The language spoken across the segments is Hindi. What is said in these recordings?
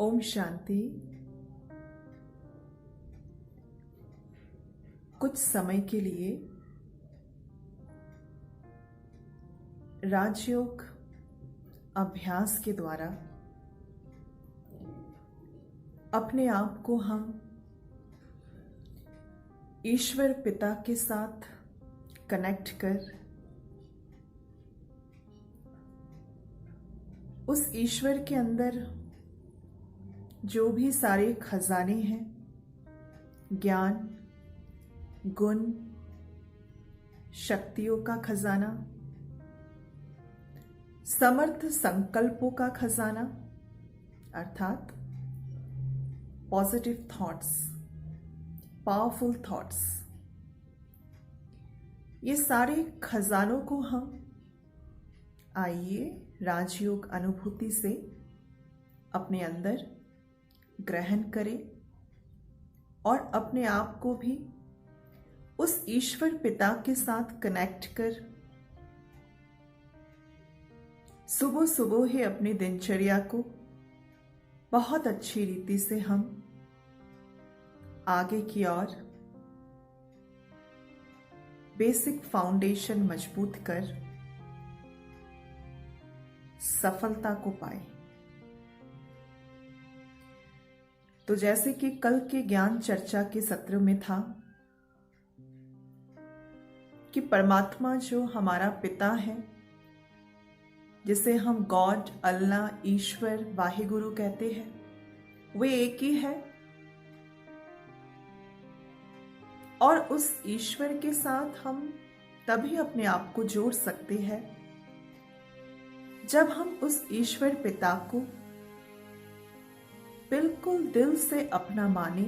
ओम शांति। कुछ समय के लिए राजयोग अभ्यास के द्वारा अपने आप को हम ईश्वर पिता के साथ कनेक्ट कर उस ईश्वर के अंदर जो भी सारे खजाने हैं, ज्ञान, गुण, शक्तियों का खजाना, समर्थ संकल्पों का खजाना अर्थात पॉजिटिव थॉट्स, पावरफुल थॉट्स, ये सारे खजानों को हम आइए राजयोग अनुभूति से अपने अंदर ग्रहण करें और अपने आप को भी उस ईश्वर पिता के साथ कनेक्ट कर सुबह सुबह ही अपनी दिनचर्या को बहुत अच्छी रीति से हम आगे की ओर बेसिक फाउंडेशन मजबूत कर सफलता को पाए। तो जैसे कि कल के ज्ञान चर्चा के सत्र में था कि परमात्मा जो हमारा पिता है, जिसे हम गॉड, अल्लाह, ईश्वर, वाहिगुरु कहते हैं, वे एक ही है और उस ईश्वर के साथ हम तभी अपने आप को जोड़ सकते हैं जब हम उस ईश्वर पिता को बिल्कुल दिल से अपना माने,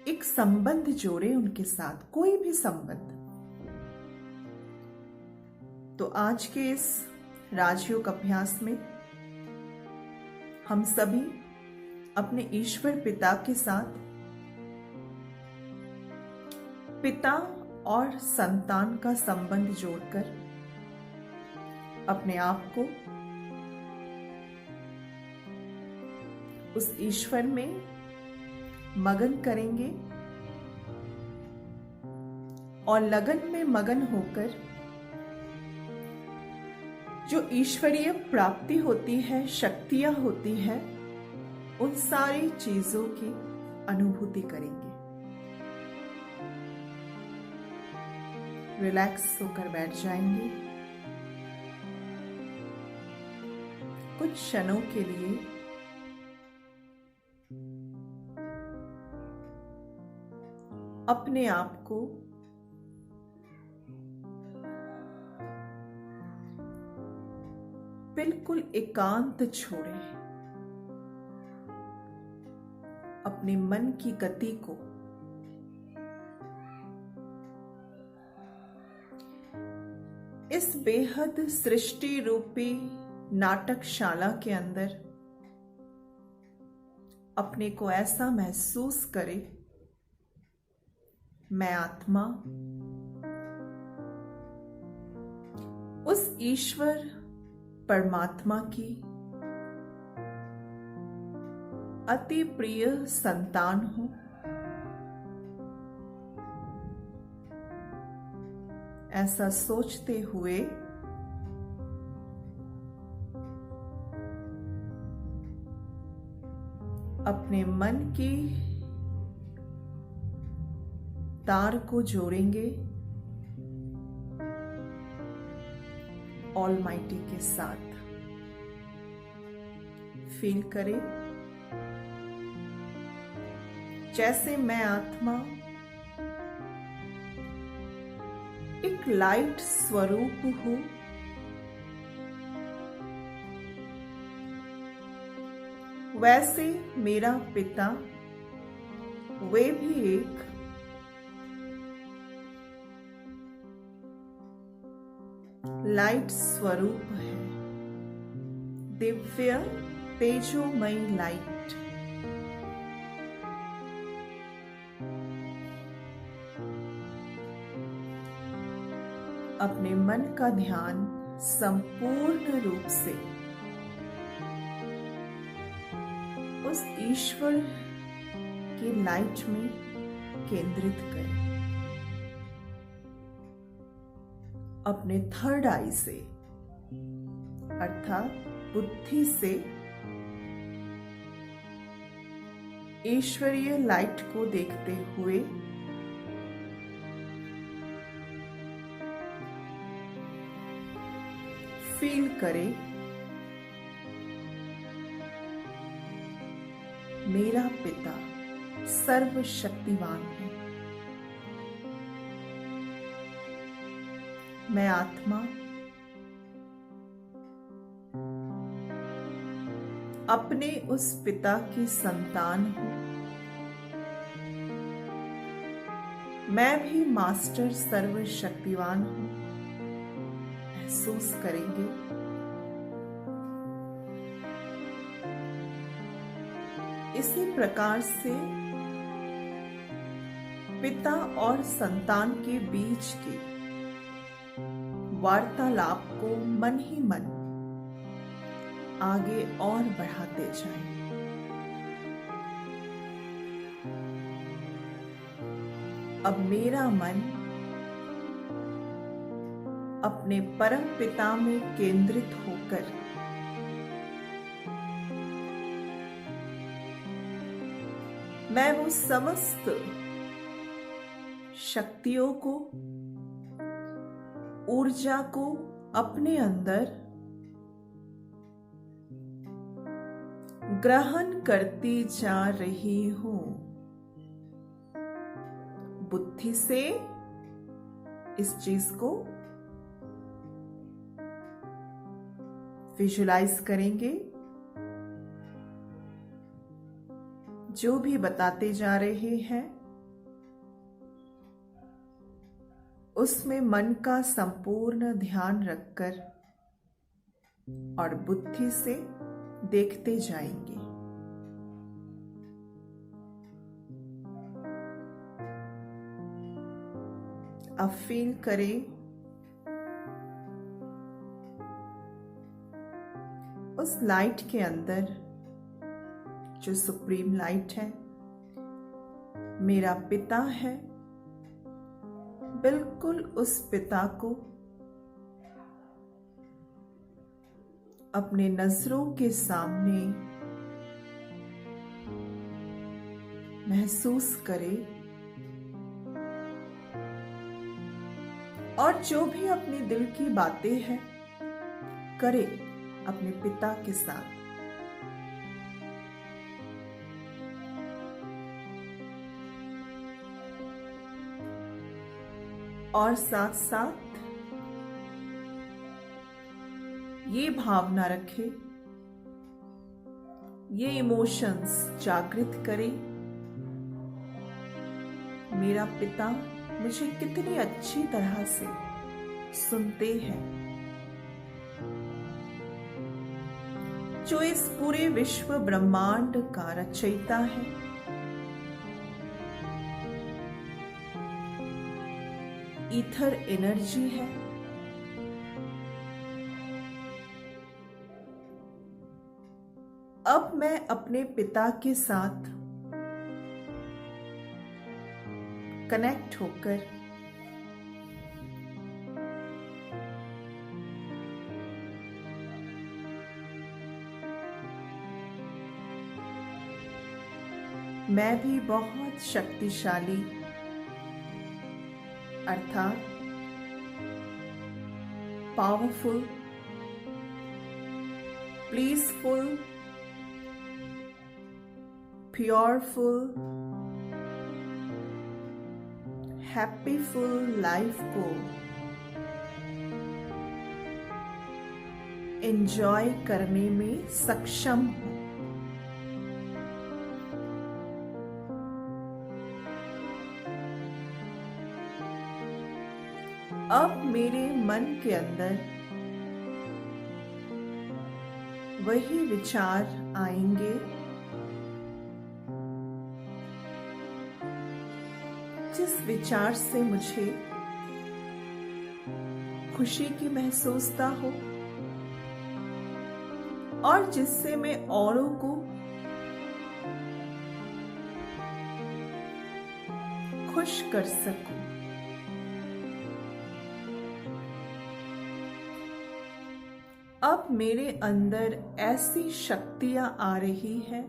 एक संबंध जोड़े उनके साथ, कोई भी संबंध। तो आज के इस राजयोग अभ्यास में हम सभी अपने ईश्वर पिता के साथ पिता और संतान का संबंध जोड़कर अपने आप को उस ईश्वर में मगन करेंगे और लगन में मगन होकर जो ईश्वरीय प्राप्ति होती है, शक्तियां होती है, उन सारी चीजों की अनुभूति करेंगे। रिलैक्स होकर बैठ जाएंगे। कुछ क्षणों के लिए अपने आप को बिल्कुल एकांत छोड़ें। अपने मन की गति को इस बेहद सृष्टि रूपी नाटकशाला के अंदर अपने को ऐसा महसूस करे, मैं आत्मा उस ईश्वर परमात्मा की अति प्रिय संतान हूं। ऐसा सोचते हुए अपने मन की तार को जोड़ेंगे ऑलमाइटी के साथ। फील करें जैसे मैं आत्मा एक लाइट स्वरूप हूं, वैसे मेरा पिता वे भी एक लाइट स्वरूप है, दिव्य तेजोमयी लाइट। अपने मन का ध्यान संपूर्ण रूप से उस ईश्वर की लाइट में केंद्रित करें। अपने थर्ड आई से अर्थात बुद्धि से ईश्वरीय लाइट को देखते हुए फील करें, मेरा पिता सर्वशक्तिवान है। मैं आत्मा अपने उस पिता की संतान हूं। मैं भी मास्टर सर्वशक्तिवान हूं। महसूस करेंगे इसी प्रकार से पिता और संतान के बीच के वार्तालाप को मन ही मन आगे और बढ़ाते जाएं। अब मेरा मन अपने परम पिता में केंद्रित होकर मैं वो समस्त शक्तियों को, ऊर्जा को अपने अंदर ग्रहण करती जा रही हूं। बुद्धि से इस चीज को विजुलाइज करेंगे। जो भी बताते जा रहे हैं उसमें मन का संपूर्ण ध्यान रखकर और बुद्धि से देखते जाएंगे। अब फील करें उस लाइट के अंदर जो सुप्रीम लाइट है, मेरा पिता है। बिल्कुल उस पिता को अपने नजरों के सामने महसूस करे और जो भी अपने दिल की बातें हैं करे अपने पिता के साथ। और साथ साथ ये भावना रखे, ये इमोशंस जागृत करे, मेरा पिता मुझे कितनी अच्छी तरह से सुनते हैं। जो इस पूरे विश्व ब्रह्मांड का रचयिता है, ईथर एनर्जी है, अब मैं अपने पिता के साथ कनेक्ट होकर मैं भी बहुत शक्तिशाली अर्थात पावरफुल, प्लीजफुल, प्योरफुल, हैप्पीफुल लाइफ को एंजॉय करने में सक्षम हूं। अब मेरे मन के अंदर वही विचार आएंगे जिस विचार से मुझे खुशी की महसूसता हो और जिससे मैं औरों को खुश कर सकूं। अब मेरे अंदर ऐसी शक्तियां आ रही है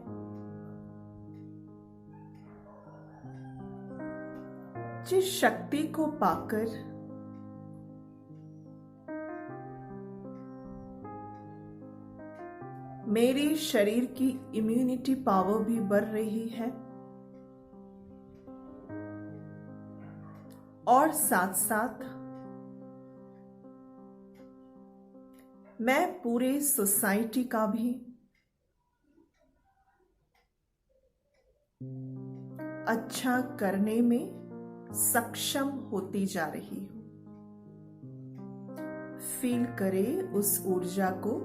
जिस शक्ति को पाकर मेरे शरीर की इम्यूनिटी पावर भी बढ़ रही है और साथ साथ मैं पूरे सोसाइटी का भी अच्छा करने में सक्षम होती जा रही हूं। फील करें उस ऊर्जा को।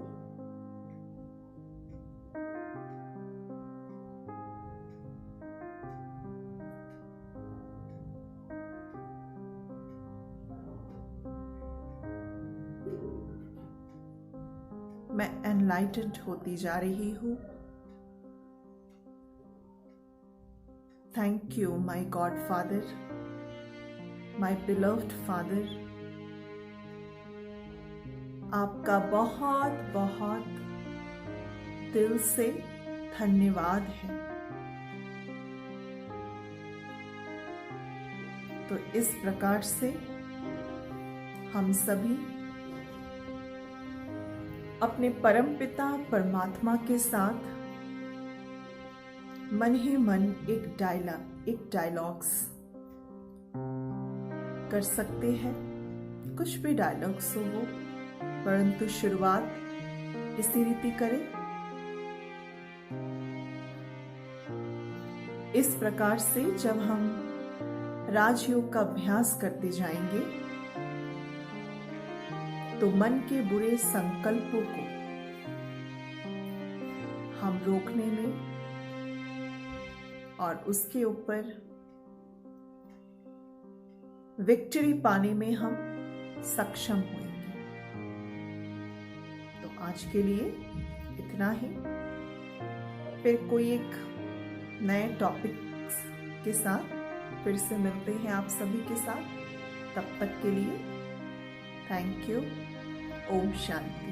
मैं एनलाइटेंड होती जा रही हूं। Thank you my God father, my beloved father. आपका बहुत बहुत दिल से धन्यवाद है। तो इस प्रकार से हम सभी अपने परमपिता परमात्मा के साथ मन ही मन एक डायलॉग्स कर सकते हैं। कुछ भी डायलॉग्स हो वो, परंतु शुरुआत इसी रीति करें। इस प्रकार से जब हम राजयोग का अभ्यास करते जाएंगे तो मन के बुरे संकल्पों को हम रोकने में और उसके ऊपर विक्ट्री पाने में हम सक्षम होंगे। तो आज के लिए इतना ही। फिर कोई एक नए टॉपिक के साथ फिर से मिलते हैं आप सभी के साथ। तब तक के लिए थैंक यू। ओम शांति।